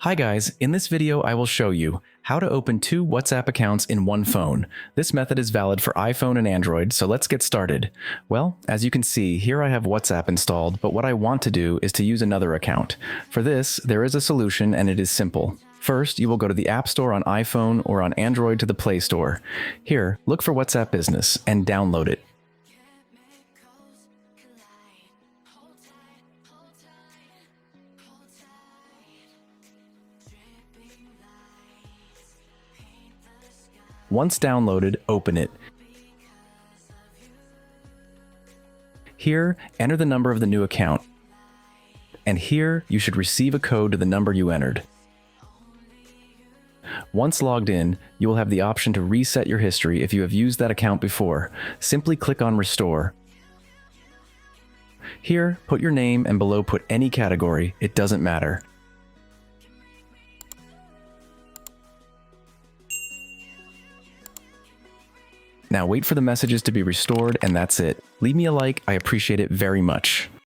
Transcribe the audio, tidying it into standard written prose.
Hi guys, in this video I will show you how to open two WhatsApp accounts in one phone. This method is valid for iPhone and Android, so let's get started. Well, as you can see, here I have WhatsApp installed, but what I want to do is to use another account. For this, there is a solution and it is simple. First, you will go to the App Store on iPhone or on Android to the Play Store. Here, look for WhatsApp Business and download it. Once downloaded, open it. Here, enter the number of the new account. And here, you should receive a code to the number you entered. Once logged in, you will have the option to reset your history if you have used that account before. Simply click on Restore. Here, put your name and below put any category, it doesn't matter. Now wait for the messages to be restored and that's it. Leave me a like, I appreciate it very much.